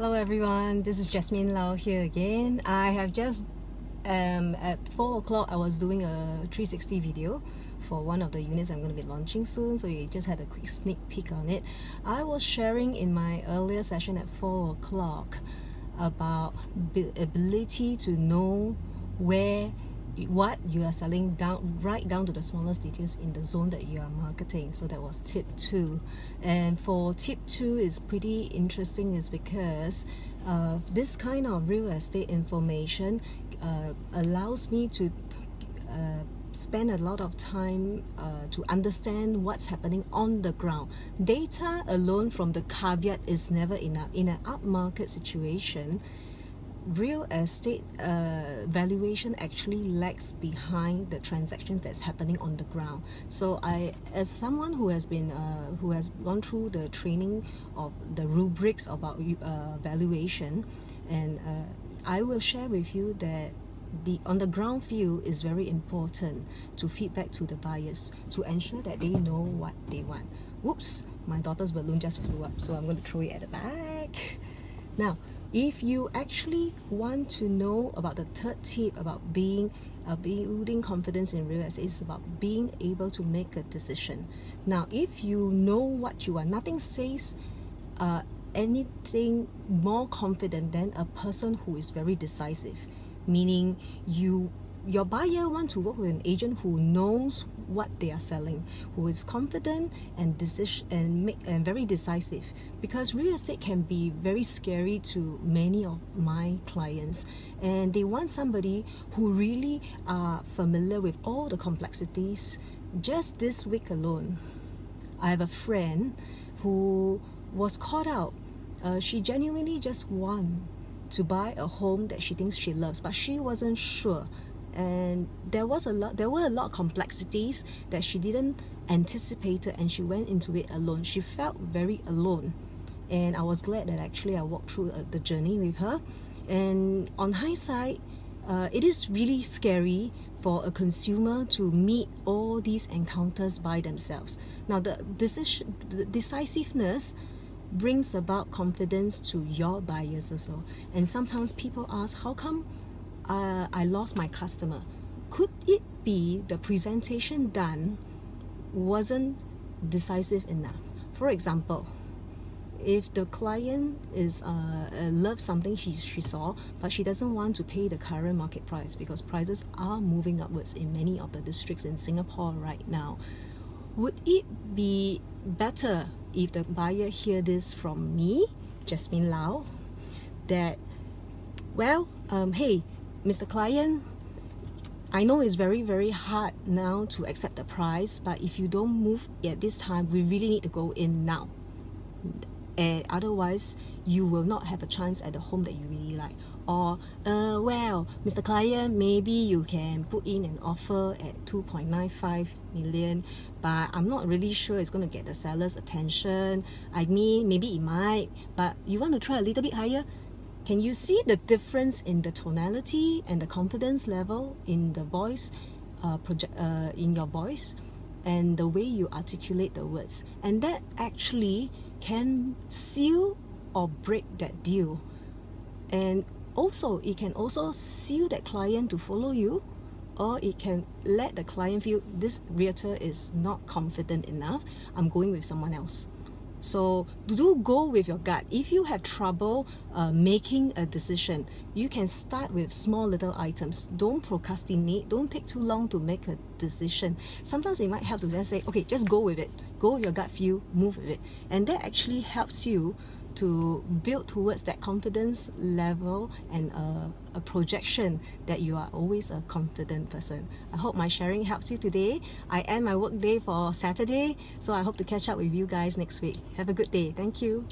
Hello everyone, this is Jasmine Lau here again. I have just at 4 o'clock I was doing a 360 video for one of the units I'm going to be launching soon, so you just had a quick sneak peek on it. I was sharing in my earlier session at 4 o'clock about the ability to know what you are selling right down to the smallest details in the zone that you are marketing. So that was tip 2. And for tip 2 is pretty interesting is because this kind of real estate information allows me to spend a lot of time to understand what's happening on the ground. Data alone from the caveat is never enough. In an upmarket situation, real estate valuation actually lags behind the transactions that's happening on the ground. So as someone who has gone through the training of the rubrics about valuation, and I will share with you that the on the ground view is very important to feedback to the buyers to ensure that they know what they want. Whoops, my daughter's balloon just flew up, so I'm going to throw it at the back. Now, if you actually want to know about the third tip about building confidence in real estate, is about being able to make a decision. Now, if you know what you want, nothing says anything more confident than a person who is very decisive. Meaning your buyer wants to work with an agent who knows what they are selling, who is confident and very decisive. Because real estate can be very scary to many of my clients, and they want somebody who really are familiar with all the complexities. Just this week alone, I have a friend who was caught out. She genuinely just won to buy a home that she thinks she loves, but she wasn't sure, and there were a lot of complexities that she didn't anticipate, and she went into it alone. She felt very alone, and I was glad that actually I walked through the journey with her. And on hindsight, it is really scary for a consumer to meet all these encounters by themselves. Now, the decisiveness brings about confidence to your buyers also. And sometimes people ask, how come I lost my customer? Could it be the presentation done wasn't decisive enough? For example, if the client loves something she saw, but she doesn't want to pay the current market price because prices are moving upwards in many of the districts in Singapore right now, would it be better if the buyer hear this from me, Jasmine Lau, that, well, hey, Mr. Client, I know it's very, very hard now to accept the price, but if you don't move at this time, we really need to go in now. And otherwise, you will not have a chance at the home that you really like. Or, well, Mr. Client, maybe you can put in an offer at 2.95 million, but I'm not really sure it's going to get the seller's attention. I mean, maybe it might, but you want to try a little bit higher? Can you see the difference in the tonality and the confidence level in the voice, in your voice, and the way you articulate the words? And that actually can seal or break that deal. And also, it can also seal that client to follow you, or it can let the client feel this realtor is not confident enough, I'm going with someone else. So do go with your gut. If you have trouble making a decision, you can start with small little items. Don't procrastinate. Don't take too long to make a decision. Sometimes it might help to just say, okay, just go with it. Go with your gut feel, move with it. And that actually helps you to build towards that confidence level and a projection that you are always a confident person. I hope my sharing helps you today. I end my work day for Saturday, so I hope to catch up with you guys next week. Have a good day. Thank you.